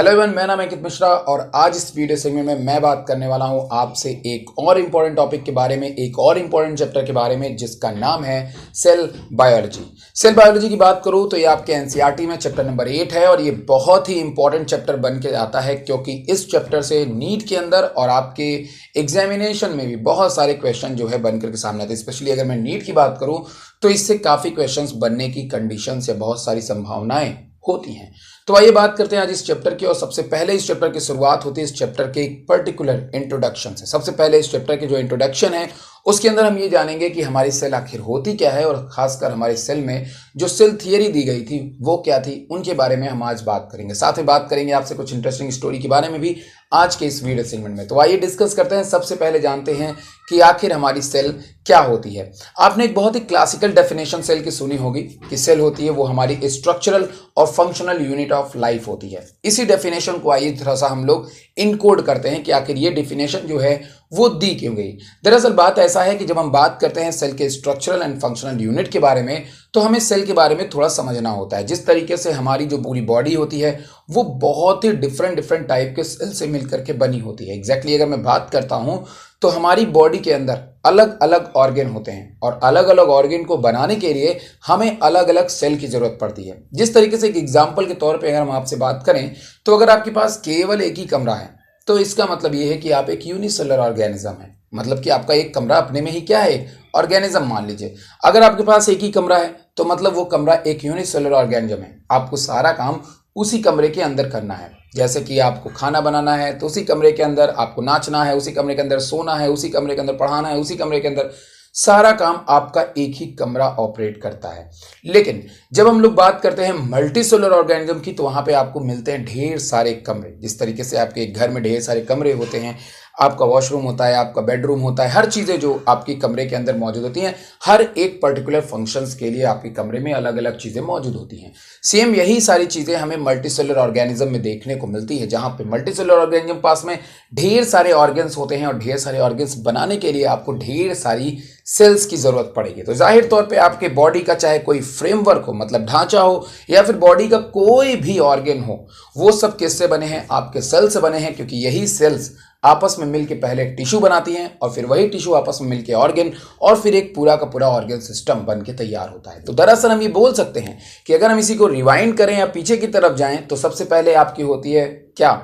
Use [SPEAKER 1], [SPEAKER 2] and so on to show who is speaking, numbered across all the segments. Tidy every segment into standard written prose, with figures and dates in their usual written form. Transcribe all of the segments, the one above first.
[SPEAKER 1] Hello everyone, मेरा नाम है अंकित मिश्रा और आज इस वीडियो सेगमेंट में मैं बात करने वाला हूं आपसे एक और इम्पॉर्टेंट टॉपिक के बारे में, एक और इम्पॉर्टेंट चैप्टर के बारे में जिसका नाम है सेल बायोलॉजी। सेल बायोलॉजी की बात करूं तो ये आपके एनसीईआरटी में चैप्टर नंबर 8 है और ये बहुत ही इंपॉर्टेंट चैप्टर बन के आता है क्योंकि इस चैप्टर से नीट के अंदर और आपके एग्जामिनेशन में भी बहुत सारे क्वेश्चन जो है बन करके सामने आते हैं। स्पेशली अगर मैं नीट की बात करूं तो इससे काफ़ी क्वेश्चन बनने की कंडीशन से बहुत सारी संभावनाएं होती हैं। तो आइए बात करते हैं आज इस चैप्टर की और सबसे पहले इस चैप्टर की शुरुआत होती है इस चैप्टर के एक पर्टिकुलर इंट्रोडक्शन से। सबसे पहले इस चैप्टर के जो इंट्रोडक्शन है उसके अंदर हम ये जानेंगे कि हमारी सेल आखिर होती क्या है और खासकर हमारे सेल में जो सेल थियरी दी गई थी वो क्या थी, उनके बारे में हम आज बात करेंगे। साथ में बात करेंगे आपसे कुछ इंटरेस्टिंग स्टोरी के बारे में भी आज के इस वीडियो सेगमेंट में। तो आइए डिस्कस करते हैं। सबसे पहले जानते हैं कि आखिर हमारी सेल क्या होती है। आपने एक बहुत ही क्लासिकल डेफिनेशन सेल की सुनी होगी कि सेल होती है वो हमारी स्ट्रक्चरल और फंक्शनल यूनिट ऑफ लाइफ होती है। इसी डेफिनेशन को आइए थोड़ा सा हम लोग इनकोड करते हैं कि आखिर ये डेफिनेशन जो है वो दी क्यों गई। दरअसल बात ऐसा है कि जब हम बात करते हैं सेल के स्ट्रक्चरल एंड फंक्शनल यूनिट के बारे में तो हमें सेल के बारे में थोड़ा समझना होता है। जिस तरीके से हमारी जो पूरी बॉडी होती है वो बहुत ही डिफरेंट टाइप के सेल से मिलकर के बनी होती है। एग्जैक्टली अगर मैं बात करता हूं तो हमारी बॉडी के अंदर अलग अलग ऑर्गन होते हैं और अलग अलग ऑर्गन को बनाने के लिए हमें अलग अलग सेल की जरूरत पड़ती है। जिस तरीके से एक एग्जाम्पल के तौर पे अगर हम आपसे बात करें तो अगर आपके पास केवल एक ही कमरा है तो इसका मतलब ये है कि आप एक यूनिसेलुलर ऑर्गेनिज्म है। मतलब कि आपका एक कमरा अपने में ही क्या है, ऑर्गेनिज्म मान लीजिए। अगर आपके पास एक ही कमरा है तो मतलब वो कमरा एक यूनिसेलुलर ऑर्गेनिज्म है। आपको सारा काम उसी कमरे के अंदर करना है। जैसे कि आपको खाना बनाना है तो उसी कमरे के अंदर, आपको नाचना है उसी कमरे के अंदर, सोना है उसी कमरे के अंदर, पढ़ाना है उसी कमरे के अंदर, सारा काम आपका एक ही कमरा ऑपरेट करता है। लेकिन जब हम लोग बात करते हैं मल्टी सेलुलर ऑर्गेनिज्म की तो वहां पे आपको मिलते हैं ढेर सारे कमरे। जिस तरीके से आपके एक घर में ढेर सारे कमरे होते हैं, आपका वॉशरूम होता है, आपका बेडरूम होता है, हर चीज़ें जो आपकी कमरे के अंदर मौजूद होती हैं, हर एक पर्टिकुलर फंक्शंस के लिए आपके कमरे में अलग अलग चीज़ें मौजूद होती हैं। सेम यही सारी चीज़ें हमें मल्टीसेलुलर ऑर्गेनिज्म में देखने को मिलती है, जहां पे मल्टीसेलुलर ऑर्गेनिज्म पास में ढेर सारे ऑर्गन्स होते हैं और ढेर सारे ऑर्गन्स बनाने के लिए आपको ढेर सारी सेल्स की जरूरत पड़ेगी। तो जाहिर तौर पे आपके बॉडी का चाहे कोई फ्रेमवर्क हो, मतलब ढांचा हो, या फिर बॉडी का कोई भी ऑर्गन हो, वो सब किससे बने हैं? आपके सेल से बने हैं, क्योंकि यही सेल्स आपस में मिलकर पहले टिश्यू बनाती हैं और फिर वही टिश्यू आपस में मिलकर ऑर्गन और फिर एक पूरा का पूरा ऑर्गन सिस्टम बन के तैयार होता है। तो दरअसल हम ये बोल सकते हैं कि अगर हम इसी को रिवाइंड करें या पीछे की तरफ जाएं तो सबसे पहले आपकी होती है क्या?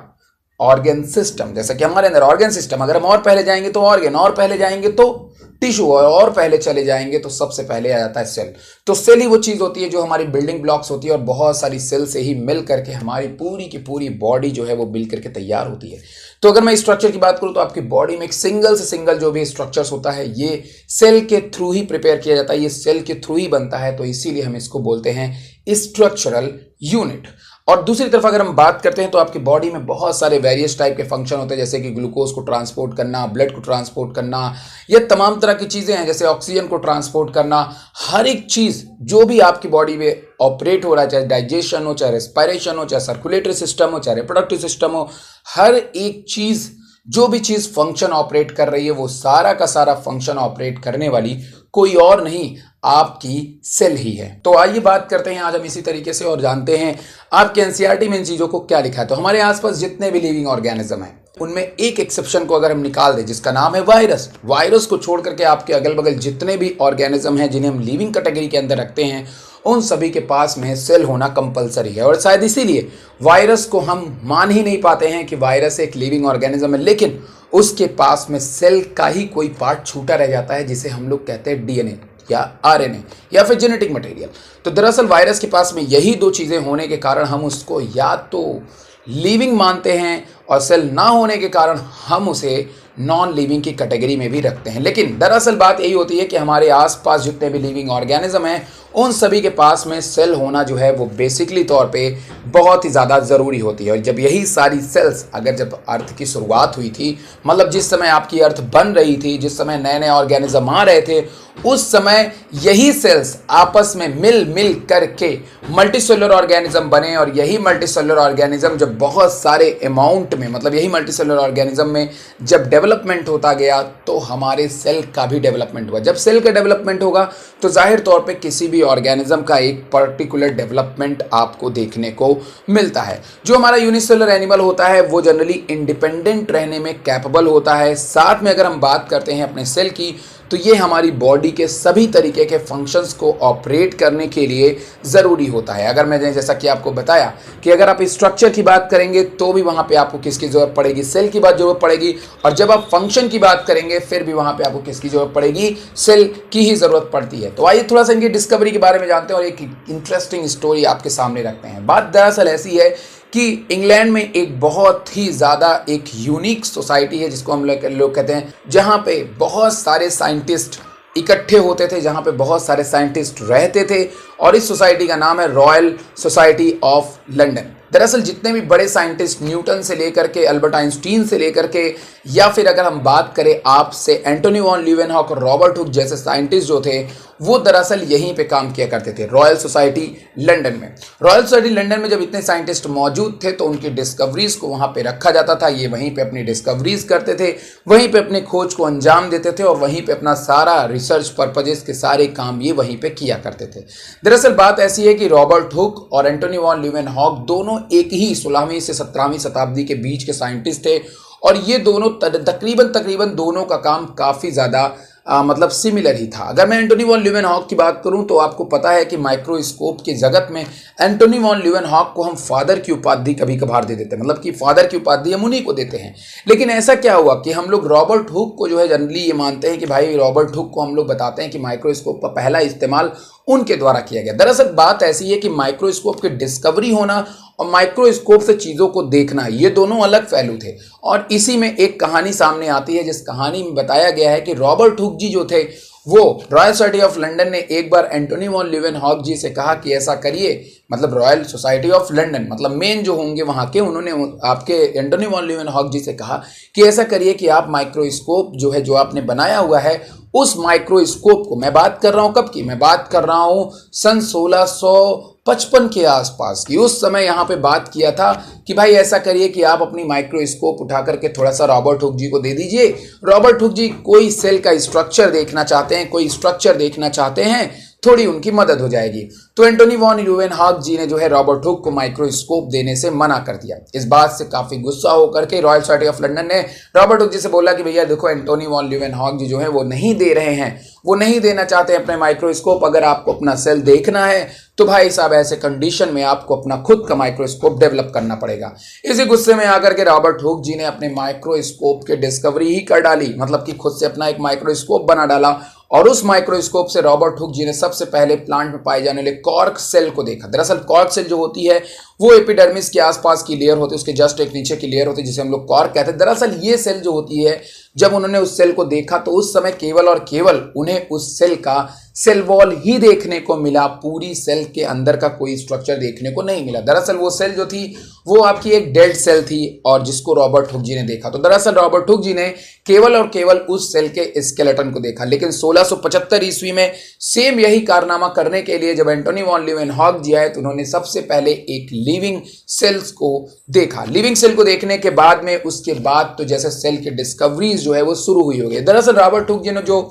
[SPEAKER 1] Organ system. जैसा कि हमारे अंदर ऑर्गन सिस्टम, अगर हम और पहले जाएंगे तो ऑर्गन, और पहले जाएंगे तो टिश्यू, और पहले चले जाएंगे तो सबसे पहले आ जाता है सेल। तो सेल ही वो चीज होती है जो हमारी बिल्डिंग ब्लॉक्स होती है और बहुत सारी सेल से ही मिल करके हमारी पूरी की पूरी बॉडी जो है वो मिल करके तैयार होती है। तो अगर मैं स्ट्रक्चर की बात करूं तो आपकी बॉडी में एक सिंगल से सिंगल जो भी स्ट्रक्चर्स होता है ये सेल के थ्रू ही प्रिपेयर किया जाता है, ये सेल के थ्रू ही बनता है। तो इसीलिए हम इसको बोलते हैं स्ट्रक्चरल यूनिट। और दूसरी तरफ अगर हम बात करते हैं तो आपकी बॉडी में बहुत सारे वेरियस टाइप के फंक्शन होते हैं, जैसे कि ग्लूकोज को ट्रांसपोर्ट करना, ब्लड को ट्रांसपोर्ट करना, ये तमाम तरह की चीज़ें हैं, जैसे ऑक्सीजन को ट्रांसपोर्ट करना। हर एक चीज़ जो भी आपकी बॉडी में ऑपरेट हो रहा है, चाहे डाइजेशन हो, चाहे रेस्पिरेशन हो, चाहे सर्कुलेटरी सिस्टम हो, चाहे रिप्रोडक्टिव सिस्टम हो, हर एक चीज़, जो भी चीज़ फंक्शन ऑपरेट कर रही है वो सारा का सारा फंक्शन ऑपरेट करने वाली कोई और नहीं, आपकी सेल ही है। तो आइए बात करते हैं आज हम इसी तरीके से और जानते हैं आपके एनसीईआरटी में इन चीजों को क्या लिखा है। तो हमारे आसपास जितने भी लिविंग ऑर्गेनिज्म हैं उनमें एक एक्सेप्शन को अगर हम निकाल दें जिसका नाम है वायरस, वायरस को छोड़ करके आपके अगल बगल जितने भी ऑर्गेनिज्म हैं जिन्हें हम लिविंग कैटेगरी के अंदर रखते हैं उन सभी के पास में सेल होना कंपलसरी है। और शायद इसीलिए वायरस को हम मान ही नहीं पाते हैं कि वायरस एक लिविंग ऑर्गेनिज्म है, लेकिन उसके पास में सेल का ही कोई पार्ट छूटा रह जाता है जिसे हम लोग कहते हैं डीएनए या आरएनए या फिर जेनेटिक मटेरियल। तो दरअसल वायरस के पास में यही दो चीज़ें होने के कारण हम उसको या तो लिविंग मानते हैं और सेल ना होने के कारण हम उसे नॉन लिविंग की कैटेगरी में भी रखते हैं। लेकिन दरअसल बात यही होती है कि हमारे आसपास जितने भी लिविंग ऑर्गेनिज्म हैं उन सभी के पास में सेल होना जो है वो बेसिकली तौर पे बहुत ही ज़्यादा ज़रूरी होती है। और जब यही सारी सेल्स, अगर जब अर्थ की शुरुआत हुई थी, मतलब जिस समय आपकी अर्थ बन रही थी, जिस समय नए नए ऑर्गेनिज्म आ रहे थे, उस समय यही सेल्स आपस में मिल करके मल्टीसेलुलर ऑर्गेनिज्म बने। और यही मल्टीसेलुलर ऑर्गेनिज्म जब बहुत सारे अमाउंट में, मतलब यही मल्टीसेलुलर ऑर्गेनिज्म में जब डेवलपमेंट होता गया तो हमारे सेल का भी डेवलपमेंट हुआ। जब सेल का डेवलपमेंट होगा तो जाहिर तौर पे किसी भी ऑर्गेनिज्म का एक पर्टिकुलर डेवलपमेंट आपको देखने को मिलता है। जो हमारा यूनिसेलुलर एनिमल होता है वो जनरली इंडिपेंडेंट रहने में कैपेबल होता है। साथ में अगर हम बात करते हैं अपने सेल की, तो ये हमारी बॉडी के सभी तरीके के फंक्शंस को ऑपरेट करने के लिए ज़रूरी होता है। अगर मैंने जैसा कि आपको बताया कि अगर आप स्ट्रक्चर की बात करेंगे तो भी वहाँ पे आपको किसकी ज़रूरत पड़ेगी, सेल की बात ज़रूरत पड़ेगी, और जब आप फंक्शन की बात करेंगे फिर भी वहाँ पे आपको किसकी ज़रूरत पड़ेगी, सेल की ही ज़रूरत पड़ती है। तो आइए थोड़ा सा इनकी डिस्कवरी के बारे में जानते हैं और एक इंटरेस्टिंग स्टोरी आपके सामने रखते हैं। बात दरअसल ऐसी है कि इंग्लैंड में एक बहुत ही ज़्यादा एक यूनिक सोसाइटी है जिसको हम लोग कहते हैं, जहाँ पे बहुत सारे साइंटिस्ट इकट्ठे होते थे, जहाँ पे बहुत सारे साइंटिस्ट रहते थे, और इस सोसाइटी का नाम है रॉयल सोसाइटी ऑफ लंदन। दरअसल जितने भी बड़े साइंटिस्ट, न्यूटन से लेकर के अल्बर्ट आइंस्टीन से लेकर के, या फिर अगर हम बात करें आपसे एंटोनी वॉन ल्यूवेनहॉक और रॉबर्ट हुक जैसे साइंटिस्ट जो थे, वो दरअसल यहीं पे काम किया करते थे, रॉयल सोसाइटी लंदन में। रॉयल सोसाइटी लंदन में जब इतने साइंटिस्ट मौजूद थे तो उनकी डिस्कवरीज को वहाँ पे रखा जाता था। ये वहीं पे अपनी डिस्कवरीज करते थे, वहीं पे अपने खोज को अंजाम देते थे, और वहीं पे अपना सारा रिसर्च पर्पजेस के सारे काम ये वहीं पे किया करते थे। दरअसल बात ऐसी है कि रॉबर्ट हुक और एंटोनी वॉन ल्यूवेनहॉक दोनों एक ही 16वीं से 17वीं शताब्दी के बीच के साइंटिस्ट थे, और ये दोनों तकरीबन दोनों का काम काफ़ी ज़्यादा मतलब सिमिलर ही था। अगर मैं एंटोनी वॉन ल्यूवेनहॉक की बात करूं तो आपको पता है कि माइक्रोस्कोप के जगत में एंटोनी वॉन ल्यूवेनहॉक को हम फादर की उपाधि कभी कभार दे देते हैं, मतलब कि फादर की उपाधि हम उन्हीं को देते हैं। लेकिन ऐसा क्या हुआ कि हम लोग रॉबर्ट हुक को जो है जनरली ये मानते हैं कि भाई रॉबर्ट हुक को हम लोग बताते हैं कि माइक्रोस्कोप का पहला इस्तेमाल उनके द्वारा किया गया। दरअसल बात ऐसी है कि माइक्रोस्कोप की डिस्कवरी होना और माइक्रोस्कोप से चीज़ों को देखना, ये दोनों अलग पहलू थे, और इसी में एक कहानी सामने आती है जिस कहानी में बताया गया है कि रॉबर्ट हुक जी जो थे वो रॉयल सोसाइटी ऑफ लंदन ने एक बार एंटोनी वॉन ल्यूवेनहॉक जी से कहा कि ऐसा करिए, मतलब रॉयल सोसाइटी ऑफ लंदन मतलब मेन जो होंगे वहाँ के, उन्होंने आपके एंटोनी वॉन ल्यूवेनहॉक जी से कहा कि ऐसा करिए कि आप माइक्रोस्कोप जो है, जो आपने बनाया हुआ है, उस माइक्रोस्कोप को, मैं बात कर रहा हूँ कब की, मैं बात कर रहा हूँ सन 1655 के आसपास की। उस समय यहाँ पे बात किया था कि भाई ऐसा करिए कि आप अपनी माइक्रोस्कोप उठा करके थोड़ा सा रॉबर्ट हुक जी को दे दीजिए। रॉबर्ट हुक जी कोई सेल का स्ट्रक्चर देखना चाहते हैं, कोई स्ट्रक्चर देखना चाहते हैं, थोड़ी उनकी मदद हो जाएगी। तो एंटोनी वॉन ल्यूवेनहॉक जी ने जो है रॉबर्ट हुक को माइक्रोस्कोप देने से मना कर दिया। इस बात से काफी गुस्सा होकर के रॉयल सोसाइटी ऑफ लंदन ने रॉबर्ट हुक जी से बोला कि भैया देखो, एंटोनी वॉन ल्यूवेनहॉक जी जो है वो नहीं दे रहे हैं, वो नहीं देना चाहते अपने माइक्रोस्कोप। अगर आपको अपना सेल देखना है तो भाई साहब ऐसे कंडीशन में आपको अपना खुद का माइक्रोस्कोप डेवलप करना पड़ेगा। इसी गुस्से में आकर के रॉबर्ट हुक जी ने अपने माइक्रोस्कोप के डिस्कवरी ही कर डाली, मतलब कि खुद से अपना एक माइक्रोस्कोप बना डाला, और उस माइक्रोस्कोप से रॉबर्ट हुक जी ने सबसे पहले प्लांट में पाए जाने वाले कॉर्क सेल को देखा। दरअसल कॉर्क सेल जो होती है वो एपिडर्मिस के आसपास की लेयर होती है, उसके जस्ट एक नीचे की लेयर होती है जिसे हम लोग कॉर्क कहते हैं। दरअसल ये सेल जो होती है, जब उन्होंने उस सेल को देखा तो उस समय केवल और केवल उन्हें उस सेल का सेल वॉल ही देखने को मिला, पूरी सेल के अंदर का कोई स्ट्रक्चर देखने को नहीं मिला। दरअसल वो सेल जो थी वो आपकी एक डेड सेल थी, और जिसको रॉबर्ट हुक जी ने देखा। तो दरअसल रॉबर्ट हुक जी ने केवल और केवल उस सेल के स्केलेटन को देखा। लेकिन 1675 ईस्वी में सेम यही कारनामा करने के लिए जब एंटोनी वॉन ल्यूवेनहॉक जी आए तो उन्होंने सबसे पहले एक लिविंग सेल्स को देखा। लिविंग सेल को देखने के बाद में उसके बाद तो जैसे सेल की डिस्कवरीज जो है वो शुरू हुई हो गई। दरअसल रॉबर्ट हुक जी ने जो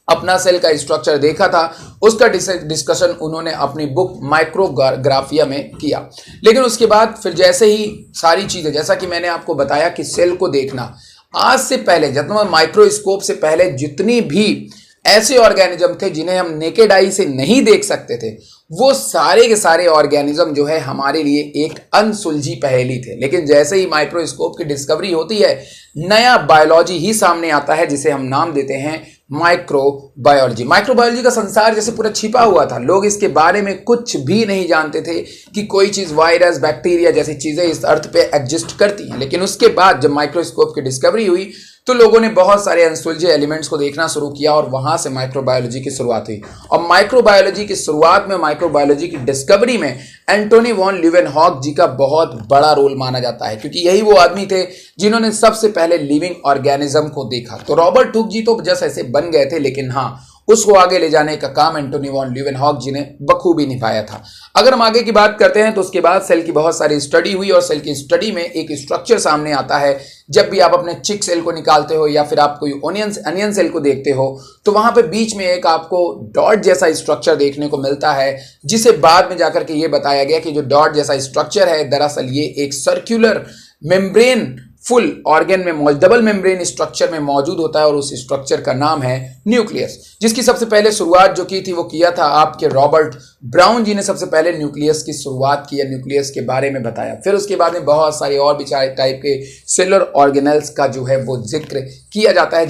[SPEAKER 1] अपना सेल का स्ट्रक्चर देखा था उसका डिस्कशन उन्होंने अपनी बुक माइक्रोग्राफिया में किया। लेकिन उसके बाद फिर जैसे ही सारी चीजें, जैसा कि मैंने आपको बताया कि सेल को देखना, आज से पहले जितना माइक्रोस्कोप से पहले जितनी भी ऐसे ऑर्गेनिज्म थे जिन्हें हम नेकेड आई से नहीं देख सकते थे, वो सारे के सारे ऑर्गेनिज्म जो है हमारे लिए एक अनसुलझी पहेली थे। लेकिन जैसे ही माइक्रोस्कोप की डिस्कवरी होती है, नया बायोलॉजी ही सामने आता है जिसे हम नाम देते हैं माइक्रोबायोलॉजी। माइक्रोबायोलॉजी का संसार जैसे पूरा छिपा हुआ था, लोग इसके बारे में कुछ भी नहीं जानते थे कि कोई चीज वायरस, बैक्टीरिया जैसी चीजें इस अर्थ पे एग्जिस्ट करती हैं। लेकिन उसके बाद जब माइक्रोस्कोप की डिस्कवरी हुई तो लोगों ने बहुत सारे अनसुलझे एलिमेंट्स को देखना शुरू किया, और वहां से माइक्रोबायोलॉजी की शुरुआत हुई। और माइक्रोबायोलॉजी की शुरुआत में, माइक्रोबायोलॉजी की डिस्कवरी में एंटोनी वॉन ल्यूवेनहॉक जी का बहुत बड़ा रोल माना जाता है, क्योंकि यही वो आदमी थे जिन्होंने सबसे पहले लिविंग ऑर्गेनिज्म को देखा। तो रॉबर्ट हुक जी तो जस्ट ऐसे बन गए थे, लेकिन हाँ, उसको आगे ले जाने का काम एंटोनी वॉन ल्यूवेनहॉक जी ने बखूबी निभाया था। अगर हम आगे की बात करते हैं तो उसके बाद सेल की बहुत सारी स्टडी हुई और सेल की स्टडी में एक स्ट्रक्चर सामने आता है। जब भी आप अपने चिक सेल को निकालते हो या फिर आप कोई अनियन सेल को देखते हो तो वहां पे बीच में एक आपको डॉट जैसा स्ट्रक्चर देखने को मिलता है, जिसे बाद में जाकर के ये बताया गया कि जो डॉट जैसा स्ट्रक्चर है दरअसल ये एक सर्कुलर मेम्ब्रेन फुल ऑर्गन में डबल मेम्ब्रेन स्ट्रक्चर में मौजूद होता है और उस स्ट्रक्चर का नाम है न्यूक्लियस, जिसकी सबसे पहले शुरुआत जो की थी वो किया था आपके रॉबर्ट ब्राउन जी ने। सबसे पहले न्यूक्लियस की शुरुआत की, न्यूक्लियस के बारे में बताया। फिर उसके बाद में बहुत सारे और भी टाइप के सेलुलर ऑर्गेनेल्स का जो है वो जिक्र किया जाता है,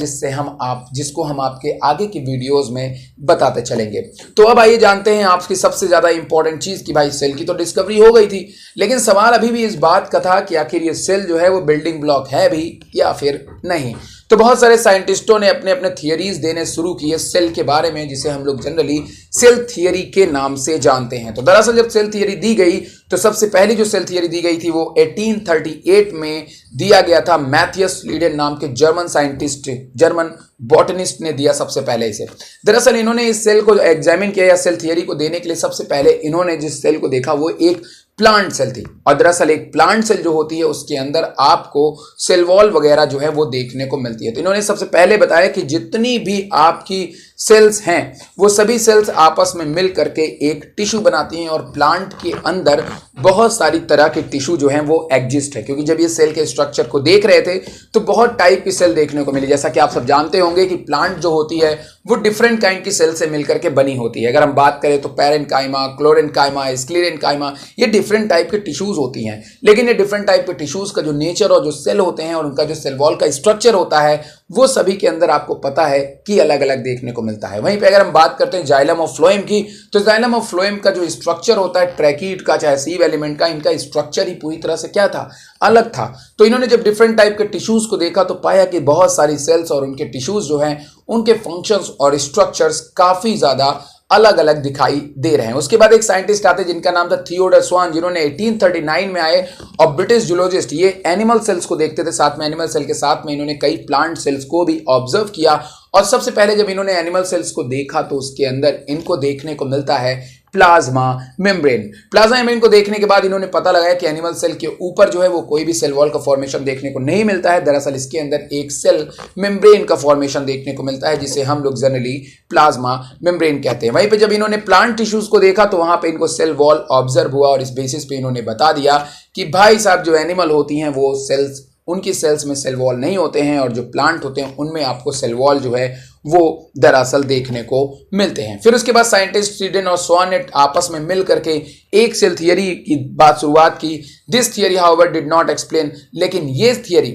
[SPEAKER 1] जिसको हम आपके आगे की वीडियोस में बताते चलेंगे। तो अब आइए जानते हैं आपकी सबसे ज्यादा इंपॉर्टेंट चीज कि भाई सेल की तो डिस्कवरी हो गई थी, लेकिन सवाल अभी भी इस बात का था कि आखिर ये सेल जो है वो बिल्डिंग ब्लॉक है भी या फिर नहीं। तो बहुत सारे साइंटिस्टों ने अपने अपने थियरीज देने शुरू किए सेल के बारे में, जिसे हम लोग जनरली सेल थियरी के नाम से जानते हैं। तो दरअसल जब सेल थियरी दी गई तो सबसे पहली जो सेल थियरी दी गई थी वो 1838 में दिया गया था। मैथियस लीडेन नाम के जर्मन बॉटनिस्ट ने दिया सबसे पहले इसे। दरअसल इन्होंने इस सेल को एग्जामिन किया या सेल थियरी को देने के लिए सबसे पहले इन्होंने जिस सेल को देखा वो एक प्लांट सेल थी। और दरअसल एक प्लांट सेल जो होती है उसके अंदर आपको सेल वॉल वगैरह जो है वो देखने को मिलती है। तो इन्होंने सबसे पहले बताया कि जितनी भी आपकी सेल्स हैं वो सभी सेल्स आपस में मिल करके एक टिश्यू बनाती हैं और प्लांट के अंदर बहुत सारी तरह के टिश्यू जो हैं वो एग्जिस्ट है। क्योंकि जब ये सेल के स्ट्रक्चर को देख रहे थे तो बहुत टाइप की सेल देखने को मिली। जैसा कि आप सब जानते होंगे कि प्लांट जो होती है वो डिफरेंट काइंड की सेल से मिलकर के बनी होती है। अगर हम बात करें तो पैरेन्काइमा, क्लोरेन्काइमा, स्क्लेरेन्काइमा, ये डिफरेंट टाइप के टिश्यूज होती हैं। लेकिन ये डिफरेंट टाइप के टिश्यूज का जो नेचर और जो सेल होते हैं और उनका जो सेल वॉल का स्ट्रक्चर होता है वो सभी के अंदर आपको पता है कि अलग अलग देखने को मिलता है। वहीं पे अगर हम बात करते हैं जाइलम ऑफ फ्लोएम की, तो जाइलम ऑफ फ्लोएम का जो स्ट्रक्चर होता है ट्रैकीड का चाहे सीव एलिमेंट का, इनका स्ट्रक्चर ही पूरी तरह से क्या था, अलग था। तो इन्होंने जब डिफरेंट टाइप के टिश्यूज को देखा तो पाया कि बहुत सारी सेल्स और उनके टिश्यूज जो हैं उनके फंक्शंस और स्ट्रक्चर्स काफी ज्यादा अलग अलग दिखाई दे रहे हैं। उसके बाद एक साइंटिस्ट आते जिनका नाम था थियोडर स्वान, जिन्होंने 1839 में आए और ब्रिटिश जूलॉजिस्ट ये एनिमल सेल्स को देखते थे, साथ में एनिमल सेल के साथ में इन्होंने कई प्लांट सेल्स को भी ऑब्जर्व किया। और सबसे पहले जब इन्होंने एनिमल सेल्स को देखा तो उसके अंदर इनको देखने को मिलता है प्लाज्मा मेम्ब्रेन। प्लाज्मा मेम्ब्रेन को देखने के बाद इन्होंने पता लगाया कि एनिमल सेल के ऊपर जो है वो कोई भी सेल वॉल का फॉर्मेशन देखने को नहीं मिलता है। दरअसल इसके अंदर एक सेल मेम्ब्रेन का फॉर्मेशन देखने को मिलता है, जिसे हम लोग जनरली प्लाज्मा मेम्ब्रेन कहते हैं। वहीं पे जब इन्होंने प्लांट टिश्यूज को देखा तो वहां पे इनको सेल वॉल ऑब्जर्व हुआ और इस बेसिस पे इन्होंने बता दिया कि भाई साहब जो एनिमल होती हैं वो सेल्स, उनकी सेल्स में सेल वॉल नहीं होते हैं और जो प्लांट होते हैं उनमें आपको सेल वॉल जो है वो दरअसल देखने को मिलते हैं। फिर उसके बाद साइंटिस्ट स्टीडन और स्वान ने आपस में मिल करके एक सेल थियरी की बात शुरुआत की। This theory however did not explain, लेकिन ये थियरी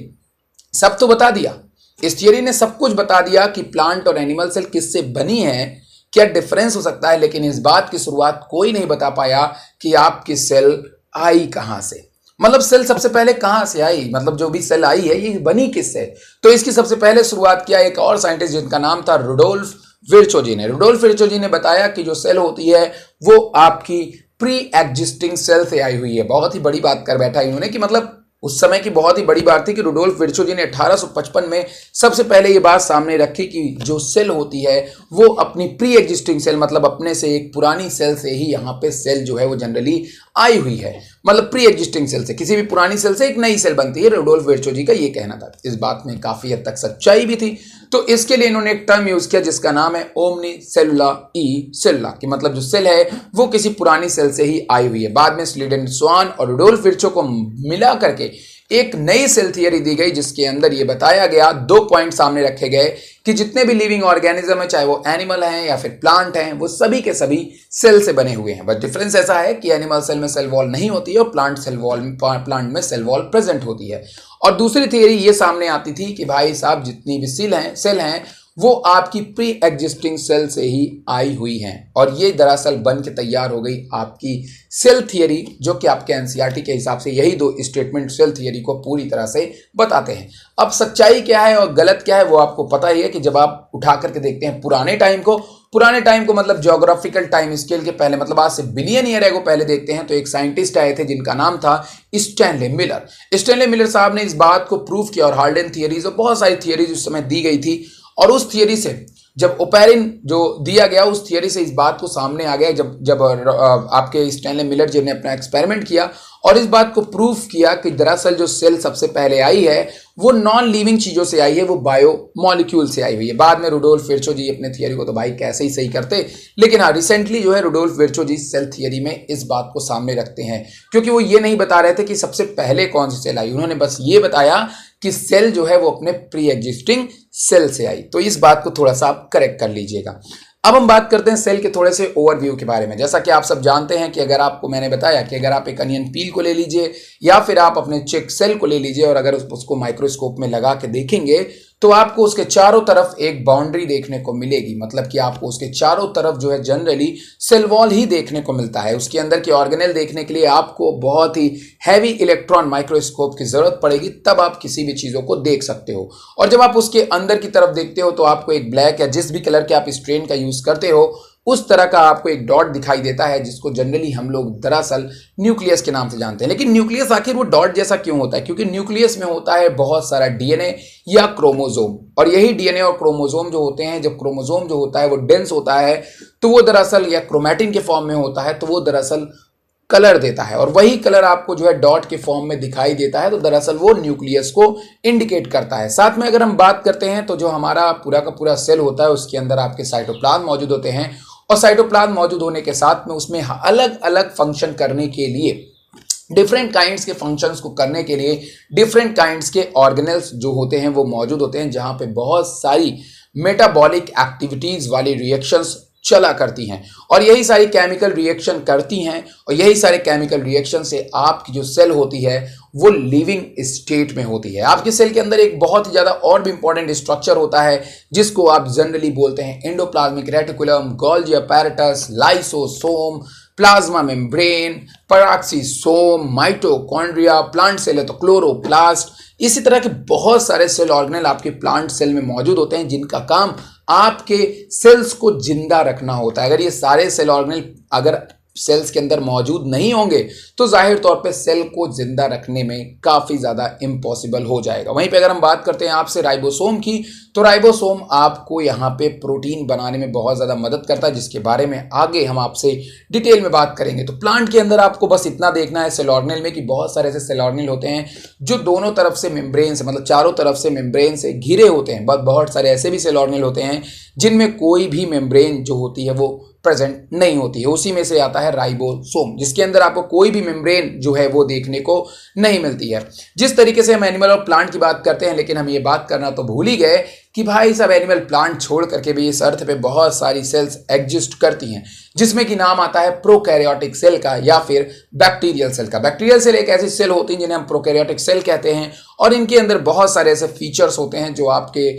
[SPEAKER 1] सब तो बता दिया, इस थियरी ने सब कुछ बता दिया कि प्लांट और एनिमल सेल किससे बनी है, क्या डिफरेंस हो सकता है, लेकिन इस बात की शुरुआत कोई नहीं बता पाया कि आपकी सेल आई कहां से। मतलब सेल सबसे पहले कहां से आई, मतलब जो भी सेल आई है ये बनी किससे। तो इसकी सबसे पहले शुरुआत किया एक और साइंटिस्ट जिनका नाम था रुडोल्फ विर्चो जी ने। रुडोल्फ विर्चो जी ने बताया कि जो सेल होती है वो आपकी प्री एग्जिस्टिंग सेल से आई हुई है। बहुत ही बड़ी बात कर बैठा इन्होंने कि मतलब उस समय की बहुत ही बड़ी बात थी कि रुडोल्फ विर्चो जी ने 1855 में सबसे पहले ये बात सामने रखी कि जो सेल होती है वो अपनी प्री एग्जिस्टिंग सेल, मतलब अपने से एक पुरानी सेल से ही यहाँ पे सेल जो है वो जनरली आई हुई है। मतलब प्री एग्जिस्टिंग सेल से, किसी भी पुरानी सेल से एक नई सेल बनती है, रुडोल्फ विर्चो जी का ये कहना था। इस बात में काफी हद तक सच्चाई भी थी। तो इसके लिए इन्होंने एक टर्म यूज किया जिसका नाम है ओमनी सेलुला ई सेलुला, कि मतलब जो सेल है वो किसी पुरानी सेल से ही आई हुई है। बाद में स्लीडन स्वान और रुडोल्फ विर्चो को मिला करके एक नई सेल थियरी दी गई जिसके अंदर ये बताया गया, 2 पॉइंट सामने रखे गए कि जितने भी लिविंग ऑर्गेनिज्म है, चाहे वो एनिमल हैं या फिर प्लांट हैं, वो सभी के सभी सेल से बने हुए हैं। बस डिफरेंस ऐसा है कि एनिमल सेल में सेल वॉल नहीं होती है और प्लांट में सेल वॉल प्रेजेंट होती है। और दूसरी थियरी ये सामने आती थी कि भाई साहब जितनी भी सेल हैं वो आपकी प्री एग्जिस्टिंग सेल से ही आई हुई हैं। और ये दरअसल बन के तैयार हो गई आपकी सेल थियरी, जो कि आपके एनसीईआरटी के हिसाब से यही 2 स्टेटमेंट सेल थियरी को पूरी तरह से बताते हैं। अब सच्चाई क्या है और गलत क्या है वो आपको पता ही है कि जब आप उठा करके देखते हैं पुराने टाइम को मतलब ज्योग्राफिकल टाइम स्केल के पहले, मतलब आज से बिलियन ईयर एगो पहले देखते हैं, तो एक साइंटिस्ट आए थे जिनका नाम था स्टैनले मिलर। स्टैनले मिलर साहब ने इस बात को प्रूव किया और हाल्डेन थियरीज और बहुत सारी थियरीज उस समय दी गई थी। और उस थियरी से जब ओपेरिन जो दिया गया उस थियरी से इस बात को सामने आ गया जब जब आपके स्टैनले मिलर जी ने अपना एक्सपेरिमेंट किया और इस बात को प्रूफ किया कि दरअसल जो सेल सबसे पहले आई है वो नॉन लिविंग चीजों से आई है, वो बायो मॉलिक्यूल से आई हुई है। बाद में रुडोल्फ विर्चो जी अपने थियरी को तो भाई कैसे ही सही करते, लेकिन हाँ रिसेंटली जो है रुडोल्फ विर्चो जी सेल थियरी में इस बात को सामने रखते हैं, क्योंकि वो ये नहीं बता रहे थे कि सबसे पहले कौन सी सेल आई, उन्होंने बस ये बताया कि सेल जो है वो अपने प्री एग्जिस्टिंग सेल से आई। तो इस बात को थोड़ा सा आप करेक्ट कर लीजिएगा। अब हम बात करते हैं सेल के थोड़े से ओवरव्यू के बारे में। जैसा कि आप सब जानते हैं कि अगर आपको मैंने बताया कि अगर आप एक अनियन पील को ले लीजिए या फिर आप अपने चिक सेल को ले लीजिए और अगर उसको माइक्रोस्कोप में लगा के देखेंगे तो आपको उसके चारों तरफ एक बाउंड्री देखने को मिलेगी, मतलब कि आपको उसके चारों तरफ जो है जनरली सेल वॉल ही देखने को मिलता है। उसके अंदर की ऑर्गेनेल देखने के लिए आपको बहुत ही हैवी इलेक्ट्रॉन माइक्रोस्कोप की जरूरत पड़ेगी, तब आप किसी भी चीजों को देख सकते हो। और जब आप उसके अंदर की तरफ देखते हो तो आपको एक ब्लैक या जिस भी कलर के आप स्ट्रेन का यूज करते हो उस तरह का आपको एक डॉट दिखाई देता है, जिसको जनरली हम लोग दरअसल न्यूक्लियस के नाम से जानते हैं। लेकिन न्यूक्लियस आखिर वो डॉट जैसा क्यों होता है? क्योंकि न्यूक्लियस में होता है बहुत सारा डीएनए या क्रोमोसोम, और यही डीएनए और क्रोमोसोम जो होते हैं, जब क्रोमोसोम जो होता है वो डेंस होता है तो वो दरअसल या क्रोमैटिन के फॉर्म में होता है तो वो दरअसल कलर देता है, और वही कलर आपको जो है डॉट के फॉर्म में दिखाई देता है, तो दरअसल वो न्यूक्लियस को इंडिकेट करता है। साथ में अगर हम बात करते हैं तो जो हमारा पूरा का पूरा सेल होता है उसके अंदर आपके साइटोप्लाज्म मौजूद होते हैं, और साइटोप्लाज्म मौजूद होने के साथ में उसमें अलग अलग फंक्शन करने के लिए, डिफरेंट काइंड्स के फंक्शंस को करने के लिए डिफरेंट काइंड्स के ऑर्गेनेल्स जो होते हैं वो मौजूद होते हैं, जहां पे बहुत सारी मेटाबॉलिक एक्टिविटीज वाली रिएक्शंस चला करती हैं, और यही सारी केमिकल रिएक्शन करती हैं, और यही सारे केमिकल रिएक्शन से आपकी जो सेल होती है वो लिविंग स्टेट में होती है। आपके सेल के अंदर एक बहुत ही ज्यादा और भी इंपॉर्टेंट स्ट्रक्चर होता है जिसको आप जनरली बोलते हैं endoplasmic reticulum, Golgi apparatus, lysosome, plasma membrane, peroxisome, mitochondria, plant cell है तो क्लोरोप्लास्ट। इसी तरह के बहुत सारे सेल ऑर्गेनेल आपके प्लांट सेल में मौजूद होते हैं जिनका काम आपके सेल्स को जिंदा रखना होता है। अगर ये सारे सेल ऑर्गेनेल अगर सेल्स के अंदर मौजूद नहीं होंगे तो जाहिर तौर पे सेल को जिंदा रखने में काफी ज्यादा इम्पॉसिबल हो जाएगा। वहीं पे अगर हम बात करते हैं आपसे राइबोसोम की, तो राइबोसोम आपको यहाँ पे प्रोटीन बनाने में बहुत ज्यादा मदद करता है, जिसके बारे में आगे हम आपसे डिटेल में बात करेंगे। तो प्लांट के अंदर आपको बस इतना देखना है सेल ऑर्गेनेल में कि बहुत सारे ऐसे सेल ऑर्गेनेल होते हैं जो दोनों तरफ से मेम्ब्रेन से, मतलब चारों तरफ से मेम्ब्रेन से घिरे होते हैं। बहुत सारे ऐसे भी सेल ऑर्गेनेल होते हैं जिनमें कोई भी मेम्ब्रेन जो होती है वो प्रेजेंट नहीं होती है। उसी में से आता है राइबोसोम, जिसके अंदर आपको कोई भी मेम्ब्रेन जो है वो देखने को नहीं मिलती है। जिस तरीके से हम एनिमल और प्लांट की बात करते हैं, लेकिन हम ये बात करना तो भूल ही गए कि भाई सब एनिमल प्लांट छोड़ करके भी इस अर्थ पे बहुत सारी सेल्स एग्जिस्ट करती हैं, जिसमें कि नाम आता है प्रोकैरियोटिक सेल का या फिर बैक्टीरियल सेल का। बैक्टीरियल सेल एक ऐसी सेल होती है जिन्हें हम प्रोकैरियोटिक सेल कहते हैं, और इनके अंदर बहुत सारे ऐसे फीचर्स होते हैं जो आपके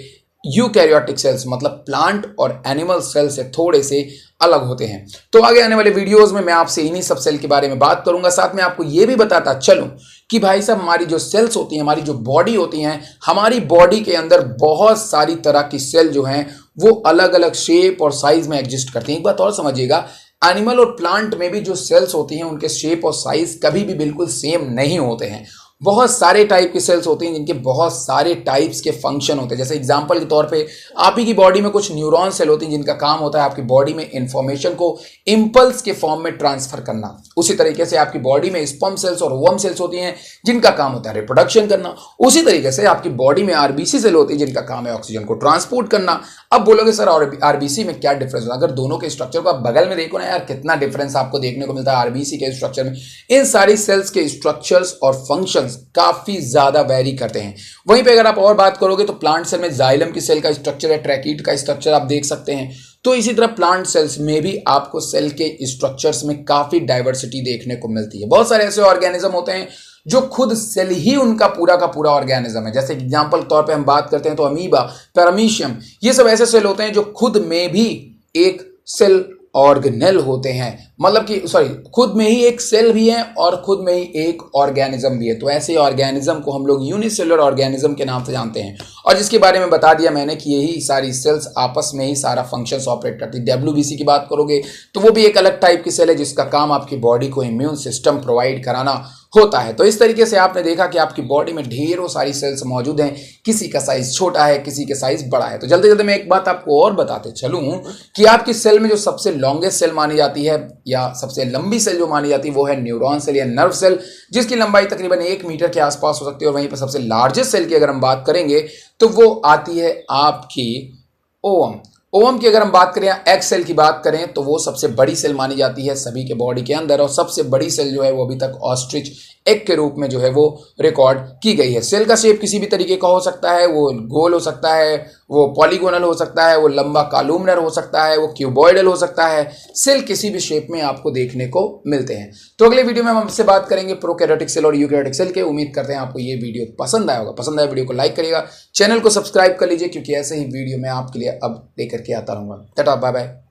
[SPEAKER 1] यूकैरियोटिक सेल्स मतलब प्लांट और एनिमल सेल से थोड़े से अलग होते हैं। तो आगे आने वाले वीडियोस में मैं आपसे इन्हीं सब सेल के बारे में बात करूंगा। साथ में आपको यह भी बताता चलूं कि भाई साहब हमारी जो सेल्स होती हैं, हमारी जो बॉडी होती हैं, हमारी बॉडी के अंदर बहुत सारी तरह की सेल जो हैं वो अलग अलग शेप और साइज में एग्जिस्ट करती हैं। एक बात और समझिएगा, एनिमल और प्लांट में भी जो सेल्स होती हैं उनके शेप और साइज कभी भी बिल्कुल सेम नहीं होते हैं। बहुत सारे टाइप की सेल्स होती हैं जिनके बहुत सारे टाइप्स के फंक्शन होते हैं। जैसे एग्जांपल के तौर पे आप ही की बॉडी में कुछ न्यूरॉन सेल होती हैं जिनका काम होता है आपकी बॉडी में इंफॉर्मेशन को इम्पल्स के फॉर्म में ट्रांसफर करना। उसी तरीके से आपकी बॉडी में स्पर्म सेल्स और ओवम सेल्स होती हैं जिनका काम होता है रिप्रोडक्शन करना। उसी तरीके से आपकी बॉडी में आरबीसी सेल होती है जिनका काम है ऑक्सीजन को ट्रांसपोर्ट करना। अब बोलोगे सर आरबीसी में क्या डिफरेंस होता है? अगर दोनों के स्ट्रक्चर को आप बगल में देखो ना यार, कितना डिफरेंस आपको देखने को मिलता है आरबीसी के स्ट्रक्चर में। इन सारी सेल्स के स्ट्रक्चर्स और फंक्शंस काफी ज्यादा वेरी करते हैं। वहीं पे अगर आप और बात करोगे तो प्लांट सेल में जाइलम की सेल का स्ट्रक्चर है, ट्रैकीड का स्ट्रक्चर आप देख सकते हैं। तो इसी तरह प्लांट सेल्स में भी आपको सेल के स्ट्रक्चर्स में काफी डाइवर्सिटी देखने को मिलती है। बहुत सारे ऐसे ऑर्गेनिज्म होते हैं जो खुद सेल ही उनका पूरा का पूरा ऑर्गेनिज्म है। जैसे एग्जांपल के तौर पे हम बात करते हैं तो अमीबा, पैरामीशियम, ये सब ऐसे सेल होते हैं जो खुद में भी एक सेल ऑर्गेनेल होते हैं, मतलब कि खुद में ही एक सेल भी है और खुद में ही एक ऑर्गेनिज्म भी है। तो ऐसे ऑर्गेनिज्म को हम लोग यूनिसेलुलर ऑर्गेनिज्म के नाम से जानते हैं, और जिसके बारे में बता दिया मैंने कि यही सारी सेल्स आपस में ही सारा फंक्शंस ऑपरेट करती है। डब्ल्यूबीसी की बात करोगे तो वो भी एक अलग टाइप की सेल है जिसका काम आपकी बॉडी को इम्यून सिस्टम प्रोवाइड कराना होता है। तो इस तरीके से आपने देखा कि आपकी बॉडी में ढेरों सारी सेल्स मौजूद हैं, किसी का साइज छोटा है, किसी का साइज बड़ा है। तो जल्दी जल्दी मैं एक बात आपको और बताते चलूं कि आपकी सेल में जो सबसे लॉन्गेस्ट सेल मानी जाती है या सबसे लंबी सेल जो मानी जाती है वो है न्यूरॉन सेल या नर्व सेल, जिसकी लंबाई तकरीबन 1 मीटर के आसपास हो सकती है। और वहीं पर सबसे लार्जेस्ट सेल की अगर हम बात करेंगे तो वो आती है आपकी ओवम। ओवम की अगर हम बात करें या एग सेल की बात करें तो वो सबसे बड़ी सेल मानी जाती है सभी के बॉडी के अंदर, और सबसे बड़ी सेल जो है वो अभी तक ऑस्ट्रिच एग के रूप में जो है वो रिकॉर्ड की गई है। सेल का शेप किसी भी तरीके का हो सकता है, वो गोल हो सकता है, वो पॉलीगोनल हो सकता है, वो लंबा कॉलमनर हो सकता है, वो क्यूबॉइडल हो सकता है। सेल किसी भी शेप में आपको देखने को मिलते हैं। तो अगले वीडियो में हम आपसे बात करेंगे प्रोकैरियोटिक सेल और यूकैरियोटिक सेल के। उम्मीद करते हैं आपको ये वीडियो पसंद आया होगा। पसंद आया वीडियो को लाइक करिएगा, चैनल को सब्सक्राइब कर लीजिए, क्योंकि ऐसे ही वीडियो मैं आपके लिए अब लेकर के आता रहूंगा। Tata bye bye.